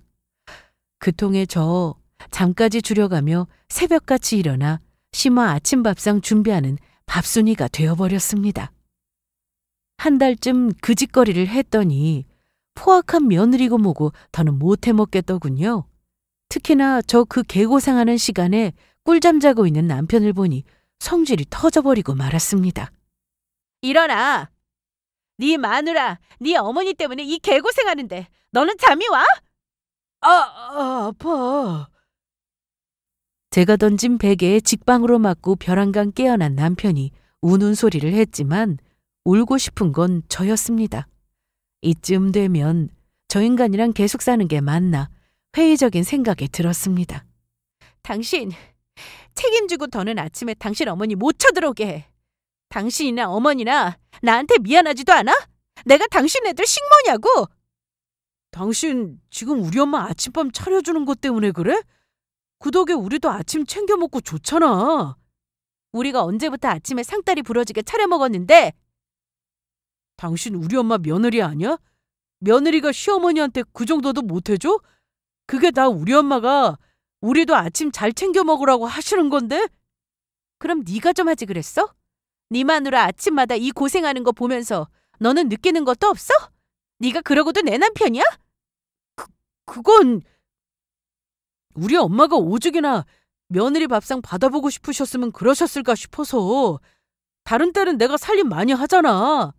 그 통에 저 잠까지 줄여가며 새벽같이 일어나 시모 아침밥상 준비하는 밥순이가 되어버렸습니다. 한 달쯤 그 짓거리를 했더니 포악한 며느리고 뭐고 더는 못해 먹겠더군요. 특히나 저 그 개고생하는 시간에 꿀잠 자고 있는 남편을 보니 성질이 터져버리고 말았습니다. 일어나. 네 마누라, 네 어머니 때문에 이 개고생하는데 너는 잠이 와? 아파. 제가 던진 베개에 직방으로 맞고 벼랑간 깨어난 남편이 우는 소리를 했지만 울고 싶은 건 저였습니다. 이쯤 되면 저 인간이랑 계속 사는 게 맞나 회의적인 생각이 들었습니다. 당신 책임지고 더는 아침에 당신 어머니 못 쳐들어오게 해. 당신이나 어머니나 나한테 미안하지도 않아? 내가 당신 애들 식모냐고. 당신 지금 우리 엄마 아침밥 차려주는 것 때문에 그래? 그 덕에 우리도 아침 챙겨 먹고 좋잖아. 우리가 언제부터 아침에 상다리 부러지게 차려 먹었는데? 당신 우리 엄마 며느리 아니야? 며느리가 시어머니한테 그 정도도 못해줘? 그게 다 우리 엄마가 우리도 아침 잘 챙겨 먹으라고 하시는 건데? 그럼 네가 좀 하지 그랬어? 네 마누라 아침마다 이 고생하는 거 보면서 너는 느끼는 것도 없어? 네가 그러고도 내 남편이야? 그건 우리 엄마가 오죽이나 며느리 밥상 받아보고 싶으셨으면 그러셨을까 싶어서. 다른 때는 내가 살림 많이 하잖아.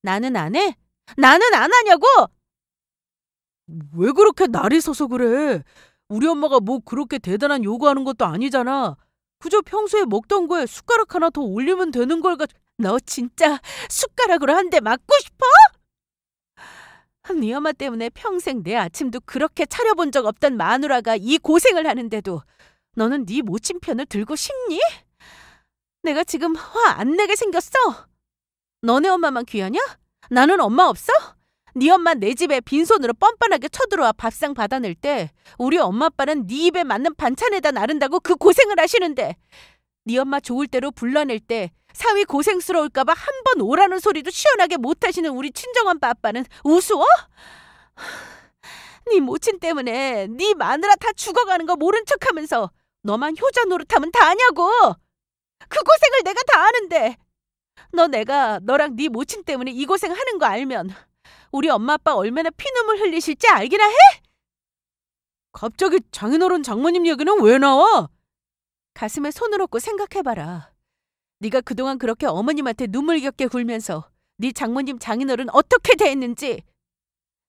나는 안 해? 나는 안 하냐고! 왜 그렇게 날이 서서 그래? 우리 엄마가 뭐 그렇게 대단한 요구하는 것도 아니잖아. 그저 평소에 먹던 거에 숟가락 하나 더 올리면 되는 걸 너 진짜 숟가락으로 한 대 맞고 싶어? 네 엄마 때문에 평생 내 아침도 그렇게 차려본 적 없던 마누라가 이 고생을 하는데도 너는 네 모친 편을 들고 싶니? 내가 지금 화 안 내게 생겼어? 너네 엄마만 귀하냐? 나는 엄마 없어? 네 엄마 내 집에 빈손으로 뻔뻔하게 쳐들어와 밥상 받아낼 때 우리 엄마 아빠는 네 입에 맞는 반찬에다 나른다고 그 고생을 하시는데 네 엄마 좋을 대로 불러낼 때 사위 고생스러울까 봐 한 번 오라는 소리도 시원하게 못하시는 우리 친정엄마 아빠는 우스워? 네 모친 때문에 네 마누라 다 죽어가는 거 모른 척하면서 너만 효자 노릇하면 다 아냐고. 그 고생을 내가 다 아는데 내가 너랑 네 모친 때문에 이 고생하는 거 알면 우리 엄마 아빠 얼마나 피눈물 흘리실지 알기나 해? 갑자기 장인어른 장모님 얘기는 왜 나와? 가슴에 손을 얹고 생각해봐라. 네가 그동안 그렇게 어머님한테 눈물겹게 굴면서 네 장모님 장인어른 어떻게 대했는지.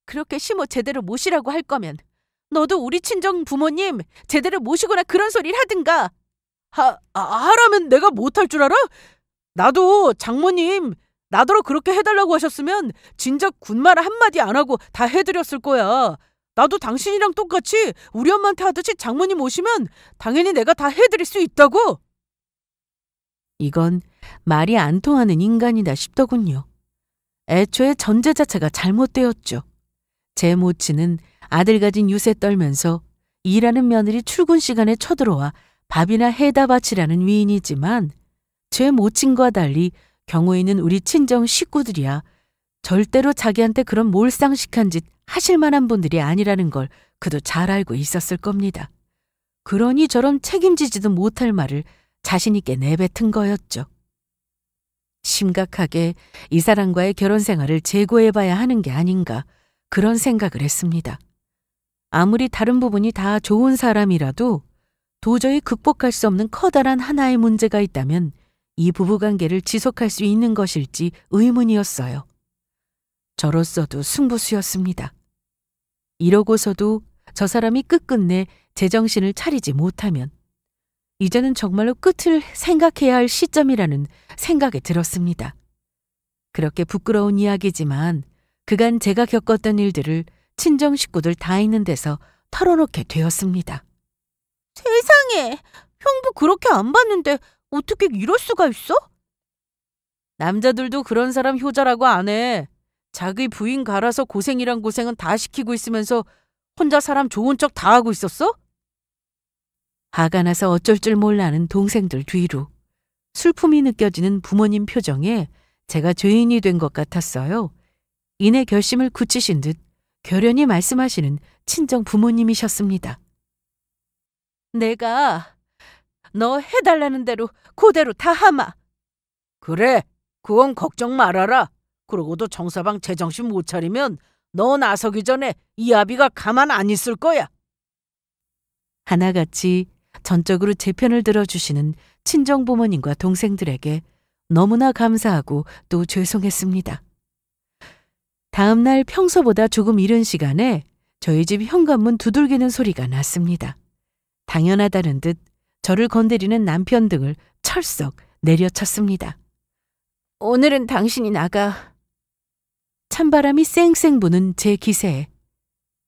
그렇게 시모 제대로 모시라고 할 거면 너도 우리 친정 부모님 제대로 모시거나 그런 소리를 하든가. 하라면 내가 못할 줄 알아? 나도 장모님 나더러 그렇게 해달라고 하셨으면 진작 군말 한마디 안 하고 다 해드렸을 거야. 나도 당신이랑 똑같이 우리 엄마한테 하듯이 장모님 오시면 당연히 내가 다 해드릴 수 있다고. 이건 말이 안 통하는 인간이다 싶더군요. 애초에 전제 자체가 잘못되었죠. 제 모친은 아들 가진 유세 떨면서 일하는 며느리 출근 시간에 쳐들어와 밥이나 해다 바치라는 위인이지만 제 모친과 달리 경우 있는 우리 친정 식구들이야 절대로 자기한테 그런 몰상식한 짓 하실 만한 분들이 아니라는 걸 그도 잘 알고 있었을 겁니다. 그러니 저런 책임지지도 못할 말을 자신 있게 내뱉은 거였죠. 심각하게 이 사람과의 결혼 생활을 재고해봐야 하는 게 아닌가 그런 생각을 했습니다. 아무리 다른 부분이 다 좋은 사람이라도 도저히 극복할 수 없는 커다란 하나의 문제가 있다면 이 부부관계를 지속할 수 있는 것일지 의문이었어요. 저로서도 승부수였습니다. 이러고서도 저 사람이 끝끝내 제정신을 차리지 못하면 이제는 정말로 끝을 생각해야 할 시점이라는 생각이 들었습니다. 그렇게 부끄러운 이야기지만 그간 제가 겪었던 일들을 친정 식구들 다 있는 데서 털어놓게 되었습니다. 세상에, 형부 그렇게 안 봤는데 어떻게 이럴 수가 있어? 남자들도 그런 사람 효자라고 안 해. 자기 부인 갈아서 고생이란 고생은 다 시키고 있으면서 혼자 사람 좋은 척 다 하고 있었어? 화가 나서 어쩔 줄 몰라는 동생들 뒤로 슬픔이 느껴지는 부모님 표정에 제가 죄인이 된 것 같았어요. 이내 결심을 굳히신 듯 결연히 말씀하시는 친정 부모님이셨습니다. 내가 너 해달라는 대로 그대로 다 하마. 그래, 그건 걱정 말아라. 그러고도 정서방 제정신 못 차리면 너 나서기 전에 이 아비가 가만 안 있을 거야. 하나같이 전적으로 제 편을 들어주시는 친정 부모님과 동생들에게 너무나 감사하고 또 죄송했습니다. 다음 날 평소보다 조금 이른 시간에 저희 집 현관문 두들기는 소리가 났습니다. 당연하다는 듯 저를 건드리는 남편 등을 철썩 내려쳤습니다. 오늘은 당신이 나가. 찬바람이 쌩쌩 부는 제 기세에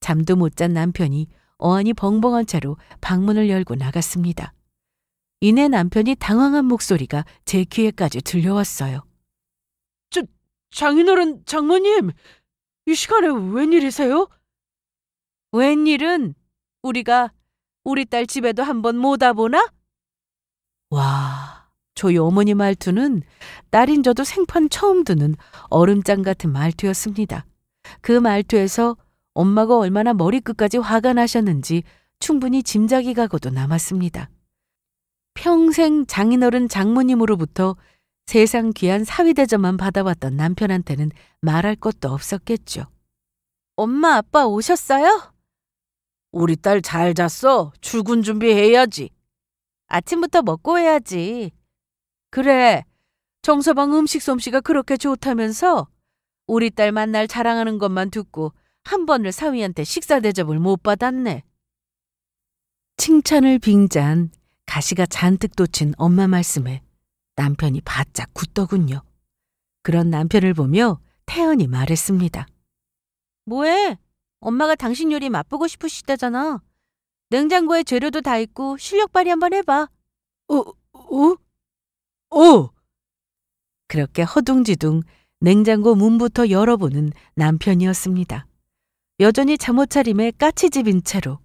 잠도 못 잔 남편이 어안이 벙벙한 채로 방문을 열고 나갔습니다. 이내 남편이 당황한 목소리가 제 귀에까지 들려왔어요. 장인어른 장모님, 이 시간에 웬일이세요? 웬일은 우리가 우리 딸 집에도 한번 못 와보나? 와, 저희 어머니 말투는 딸인 저도 생판 처음 듣는 얼음장 같은 말투였습니다. 그 말투에서 엄마가 얼마나 머리끝까지 화가 나셨는지 충분히 짐작이 가고도 남았습니다. 평생 장인어른 장모님으로부터 세상 귀한 사위대접만 받아왔던 남편한테는 말할 것도 없었겠죠. 엄마 아빠 오셨어요? 우리 딸 잘 잤어. 출근 준비해야지. 아침부터 먹고 해야지. 그래, 정서방 음식 솜씨가 그렇게 좋다면서 우리 딸 만날 자랑하는 것만 듣고 한 번을 사위한테 식사 대접을 못 받았네. 칭찬을 빙자한 가시가 잔뜩 돋친 엄마 말씀에 남편이 바짝 굳더군요. 그런 남편을 보며 태연히 말했습니다. 뭐해? 엄마가 당신 요리 맛보고 싶으시다잖아. 냉장고에 재료도 다 있고 실력 발휘 한번 해봐. 그렇게 허둥지둥 냉장고 문부터 열어보는 남편이었습니다. 여전히 잠옷 차림에 까치집인 채로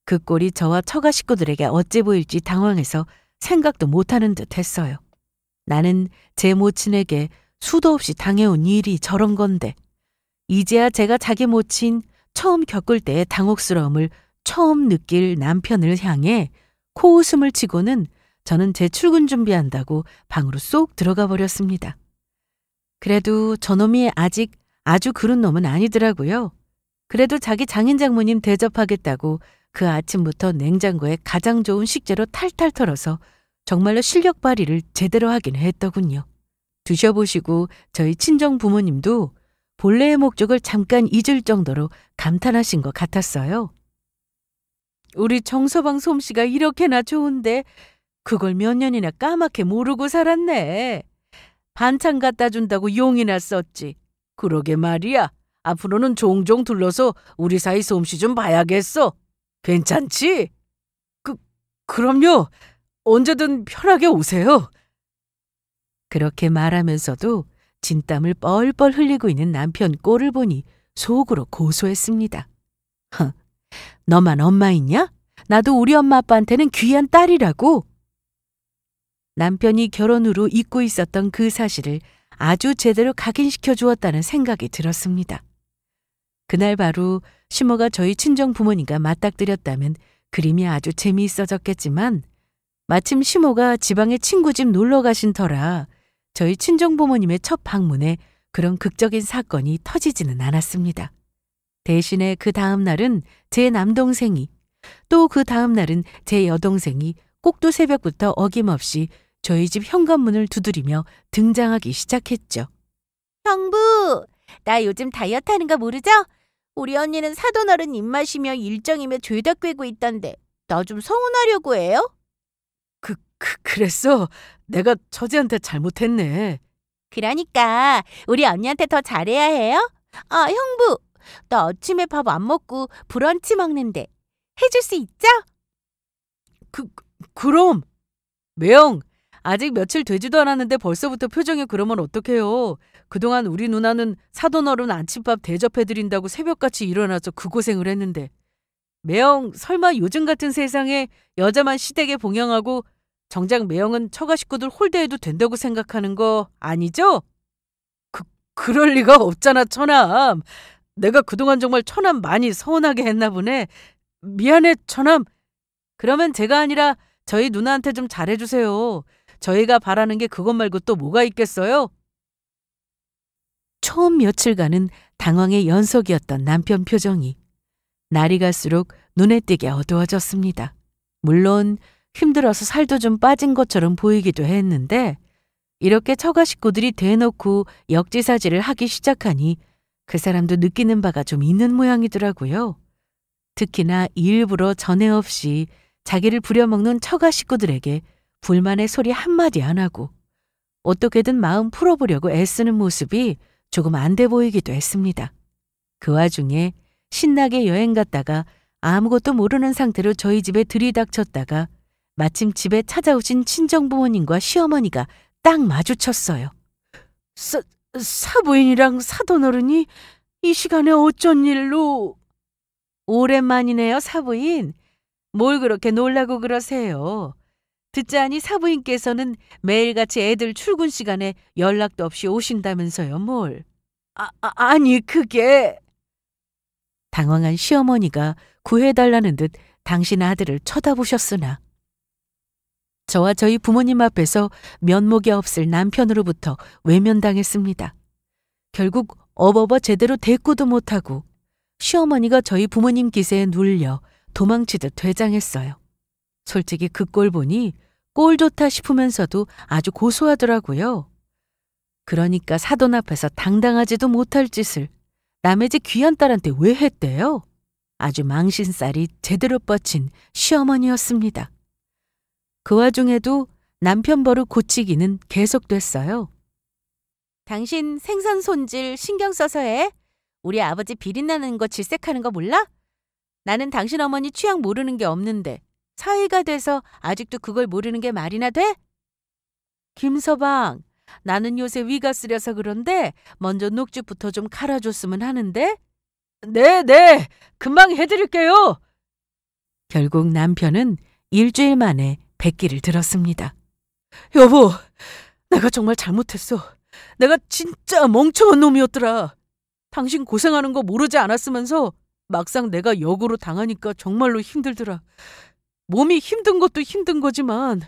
그 꼴이 저와 처가 식구들에게 어찌 보일지 당황해서 생각도 못하는 듯 했어요. 나는 제 모친에게 수도 없이 당해온 일이 저런 건데 이제야 제가 자기 모친 처음 겪을 때의 당혹스러움을 처음 느낄 남편을 향해 코웃음을 치고는 저는 제 출근 준비한다고 방으로 쏙 들어가 버렸습니다. 그래도 저놈이 아직 아주 그런 놈은 아니더라고요. 그래도 자기 장인 장모님 대접하겠다고 그 아침부터 냉장고에 가장 좋은 식재료 탈탈 털어서 정말로 실력 발휘를 제대로 하긴 했더군요. 드셔보시고 저희 친정 부모님도 본래의 목적을 잠깐 잊을 정도로 감탄하신 것 같았어요. 우리 정서방 솜씨가 이렇게나 좋은데 그걸 몇 년이나 까맣게 모르고 살았네. 반찬 갖다 준다고 용이나 썼지. 그러게 말이야. 앞으로는 종종 둘러서 우리 사이 솜씨 좀 봐야겠어. 괜찮지? 그럼요. 언제든 편하게 오세요. 그렇게 말하면서도 진땀을 뻘뻘 흘리고 있는 남편 꼴을 보니 속으로 고소했습니다. 너만 엄마 있냐? 나도 우리 엄마 아빠한테는 귀한 딸이라고. 남편이 결혼 후로 잊고 있었던 그 사실을 아주 제대로 각인시켜 주었다는 생각이 들었습니다. 그날 바로 시모가 저희 친정 부모님과 맞닥뜨렸다면 그림이 아주 재미있어졌겠지만 마침 시모가 지방에 친구 집 놀러 가신 터라 저희 친정 부모님의 첫 방문에 그런 극적인 사건이 터지지는 않았습니다. 대신에 그 다음 날은 제 남동생이 또 그 다음 날은 제 여동생이 꼭두 새벽부터 어김없이 저희 집 현관문을 두드리며 등장하기 시작했죠. 형부, 나 요즘 다이어트 하는 거 모르죠? 우리 언니는 사돈어른 입맛이며 일정이며 죄다 꿰고 있던데 나 좀 서운하려고 해요? 그랬어. 내가 처제한테 잘못했네. 그러니까 우리 언니한테 더 잘해야 해요? 아, 형부, 나 아침에 밥 안 먹고 브런치 먹는데 해줄 수 있죠? 그럼. 매영, 아직 며칠 되지도 않았는데 벌써부터 표정이 그러면 어떡해요. 그동안 우리 누나는 사돈어른 아침밥 대접해드린다고 새벽같이 일어나서 그 고생을 했는데. 매영, 설마 요즘 같은 세상에 여자만 시댁에 봉양하고 정작 매영은 처가 식구들 홀대해도 된다고 생각하는 거 아니죠? 그럴 리가 없잖아, 처남. 내가 그동안 정말 처남 많이 서운하게 했나 보네. 미안해, 처남. 그러면 제가 아니라 저희 누나한테 좀 잘해주세요. 저희가 바라는 게 그것 말고 또 뭐가 있겠어요? 처음 며칠간은 당황의 연속이었던 남편 표정이 날이 갈수록 눈에 띄게 어두워졌습니다. 물론 힘들어서 살도 좀 빠진 것처럼 보이기도 했는데 이렇게 처가 식구들이 대놓고 역지사지를 하기 시작하니 그 사람도 느끼는 바가 좀 있는 모양이더라고요. 특히나 일부러 전에 없이 자기를 부려먹는 처가 식구들에게 불만의 소리 한마디 안 하고 어떻게든 마음 풀어보려고 애쓰는 모습이 조금 안 돼 보이기도 했습니다. 그 와중에 신나게 여행 갔다가 아무것도 모르는 상태로 저희 집에 들이닥쳤다가 마침 집에 찾아오신 친정부모님과 시어머니가 딱 마주쳤어요. 사부인이랑 사돈어른이 이 시간에 어쩐 일로? 오랜만이네요, 사부인. 뭘 그렇게 놀라고 그러세요? 듣자니 사부인께서는 매일같이 애들 출근 시간에 연락도 없이 오신다면서요, 뭘. 아니 그게... 당황한 시어머니가 구해달라는 듯 당신 아들을 쳐다보셨으나 저와 저희 부모님 앞에서 면목이 없을 남편으로부터 외면당했습니다. 결국 어버버 제대로 대꾸도 못하고 시어머니가 저희 부모님 기세에 눌려 도망치듯 퇴장했어요. 솔직히 그 꼴 보니 꼴 좋다 싶으면서도 아주 고소하더라고요. 그러니까 사돈 앞에서 당당하지도 못할 짓을 남의 집 귀한 딸한테 왜 했대요? 아주 망신살이 제대로 뻗친 시어머니였습니다. 그 와중에도 남편 버릇 고치기는 계속됐어요. 당신 생선 손질 신경 써서 해. 우리 아버지 비린내나는 거 질색하는 거 몰라? 나는 당신 어머니 취향 모르는 게 없는데 사위가 돼서 아직도 그걸 모르는 게 말이나 돼? 김서방, 나는 요새 위가 쓰려서 그런데 먼저 녹즙부터 좀 갈아줬으면 하는데. 네, 금방 해드릴게요. 결국 남편은 일주일 만에 백기를 들었습니다. 여보, 내가 정말 잘못했어. 내가 진짜 멍청한 놈이었더라. 당신 고생하는 거 모르지 않았으면서 막상 내가 역으로 당하니까 정말로 힘들더라. 몸이 힘든 것도 힘든 거지만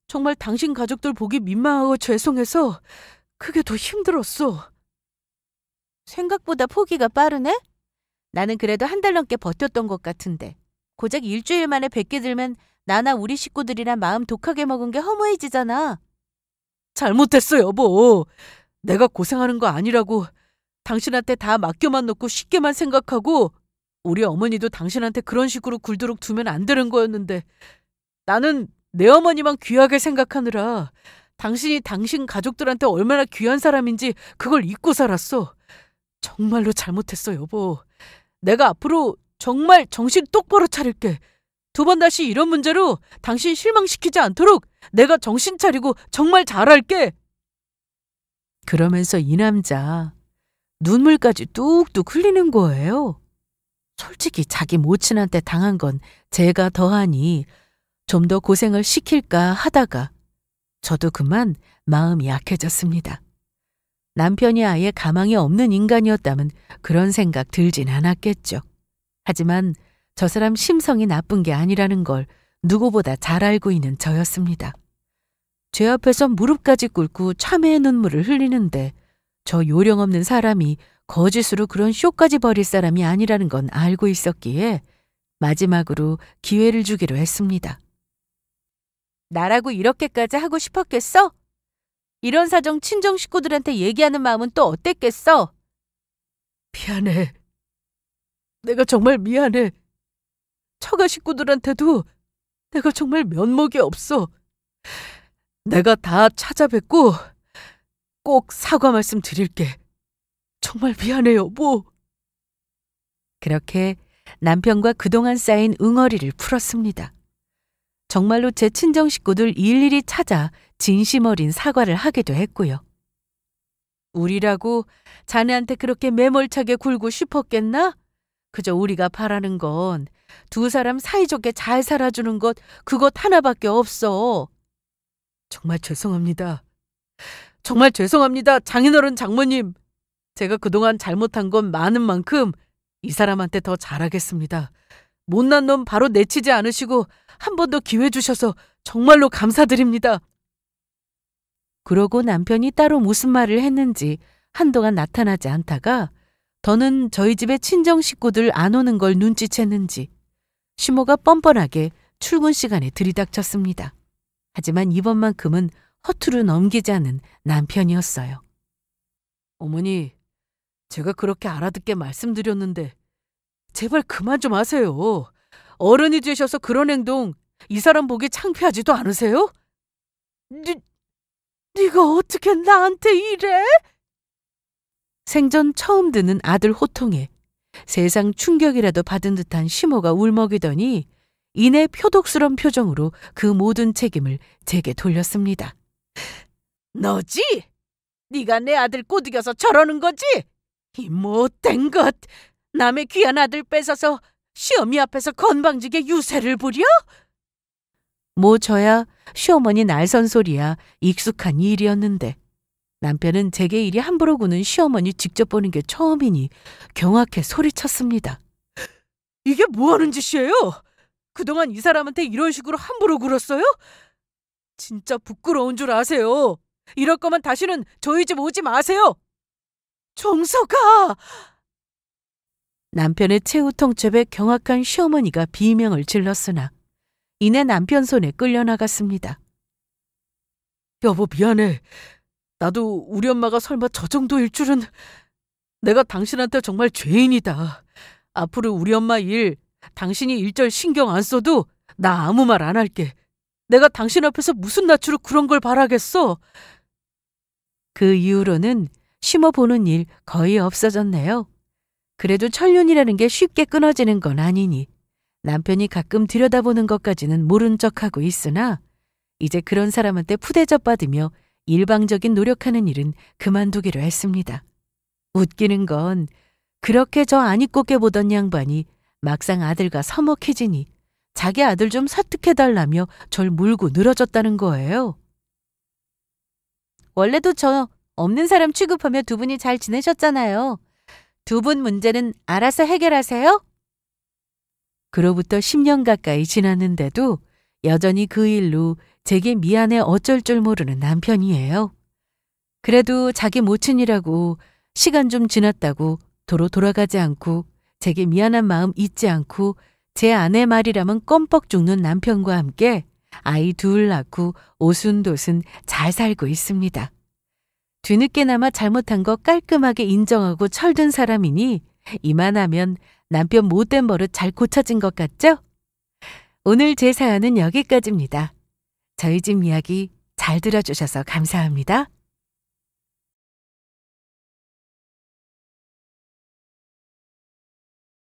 정말 당신 가족들 보기 민망하고 죄송해서 그게 더 힘들었어. 생각보다 포기가 빠르네? 나는 그래도 한 달 넘게 버텼던 것 같은데 고작 일주일 만에 뵙게 들면 나나 우리 식구들이랑 마음 독하게 먹은 게 허무해지잖아. 잘못했어, 여보. 내가 고생하는 거 아니라고 당신한테 다 맡겨만 놓고 쉽게만 생각하고 우리 어머니도 당신한테 그런 식으로 굴도록 두면 안 되는 거였는데 나는 내 어머니만 귀하게 생각하느라 당신이 당신 가족들한테 얼마나 귀한 사람인지 그걸 잊고 살았어. 정말로 잘못했어, 여보. 내가 앞으로 정말 정신 똑바로 차릴게. 두 번 다시 이런 문제로 당신 실망시키지 않도록 내가 정신 차리고 정말 잘할게. 그러면서 이 남자 눈물까지 뚝뚝 흘리는 거예요. 솔직히 자기 모친한테 당한 건 제가 더하니 좀 더 고생을 시킬까 하다가 저도 그만 마음이 약해졌습니다. 남편이 아예 가망이 없는 인간이었다면 그런 생각 들진 않았겠죠. 하지만 저 사람 심성이 나쁜 게 아니라는 걸 누구보다 잘 알고 있는 저였습니다. 제 앞에서 무릎까지 꿇고 참회의 눈물을 흘리는데 저 요령 없는 사람이 거짓으로 그런 쇼까지 벌일 사람이 아니라는 건 알고 있었기에 마지막으로 기회를 주기로 했습니다. 나라고 이렇게까지 하고 싶었겠어? 이런 사정 친정 식구들한테 얘기하는 마음은 또 어땠겠어? 미안해. 내가 정말 미안해. 처가 식구들한테도 내가 정말 면목이 없어. 내가 다 찾아뵙고 꼭 사과 말씀 드릴게. 정말 미안해, 여보. 그렇게 남편과 그동안 쌓인 응어리를 풀었습니다. 정말로 제 친정 식구들 일일이 찾아 진심 어린 사과를 하기도 했고요. 우리라고 자네한테 그렇게 매몰차게 굴고 싶었겠나? 그저 우리가 바라는 건 두 사람 사이좋게 잘 살아주는 것 그것 하나밖에 없어. 정말 죄송합니다. 정말 죄송합니다, 장인어른 장모님. 제가 그동안 잘못한 건 많은 만큼 이 사람한테 더 잘하겠습니다. 못난 놈 바로 내치지 않으시고 한 번 더 기회 주셔서 정말로 감사드립니다. 그러고 남편이 따로 무슨 말을 했는지 한동안 나타나지 않다가 더는 저희 집에 친정 식구들 안 오는 걸 눈치챘는지 시모가 뻔뻔하게 출근 시간에 들이닥쳤습니다. 하지만 이번만큼은 허투루 넘기지 않는 남편이었어요. 어머니, 제가 그렇게 알아듣게 말씀드렸는데 제발 그만 좀 하세요. 어른이 되셔서 그런 행동 이 사람 보기 창피하지도 않으세요? 네가 어떻게 나한테 이래? 생전 처음 듣는 아들 호통에 세상 충격이라도 받은 듯한 시모가 울먹이더니 이내 표독스런 표정으로 그 모든 책임을 제게 돌렸습니다. 너지? 네가 내 아들 꼬드겨서 저러는 거지? 이 못된 것! 남의 귀한 아들 뺏어서 시어미 앞에서 건방지게 유세를 부려? 뭐 저야 시어머니 날선 소리야 익숙한 일이었는데 남편은 제게 이리 함부로 구는 시어머니 직접 보는 게 처음이니 경악해 소리쳤습니다. 이게 뭐하는 짓이에요? 그동안 이 사람한테 이런 식으로 함부로 굴었어요? 진짜 부끄러운 줄 아세요. 이럴 거면 다시는 저희 집 오지 마세요. 정서가! 남편의 최후통첩에 경악한 시어머니가 비명을 질렀으나 이내 남편 손에 끌려나갔습니다. 여보, 미안해. 나도 우리 엄마가 설마 저 정도일 줄은. 내가 당신한테 정말 죄인이다. 앞으로 우리 엄마 일 당신이 일절 신경 안 써도 나 아무 말 안 할게. 내가 당신 앞에서 무슨 낯으로 그런 걸 바라겠어. 그 이후로는 심어 보는 일 거의 없어졌네요. 그래도 천륜이라는 게 쉽게 끊어지는 건 아니니 남편이 가끔 들여다보는 것까지는 모른 척하고 있으나 이제 그런 사람한테 푸대접 받으며 일방적인 노력하는 일은 그만두기로 했습니다. 웃기는 건 그렇게 저 안 이꼽게 보던 양반이 막상 아들과 서먹해지니 자기 아들 좀 설득해달라며 절 물고 늘어졌다는 거예요. 원래도 저 없는 사람 취급하며 두 분이 잘 지내셨잖아요. 두 분 문제는 알아서 해결하세요. 그로부터 10년 가까이 지났는데도 여전히 그 일로 제게 미안해 어쩔 줄 모르는 남편이에요. 그래도 자기 모친이라고 시간 좀 지났다고 도로 돌아가지 않고 제게 미안한 마음 잊지 않고 제 아내 말이라면 껌뻑 죽는 남편과 함께 아이 둘 낳고 오순도순 잘 살고 있습니다. 뒤늦게나마 잘못한 거 깔끔하게 인정하고 철든 사람이니 이만하면 남편 못된 버릇 잘 고쳐진 것 같죠? 오늘 제 사연은 여기까지입니다. 저희 집 이야기 잘 들어주셔서 감사합니다.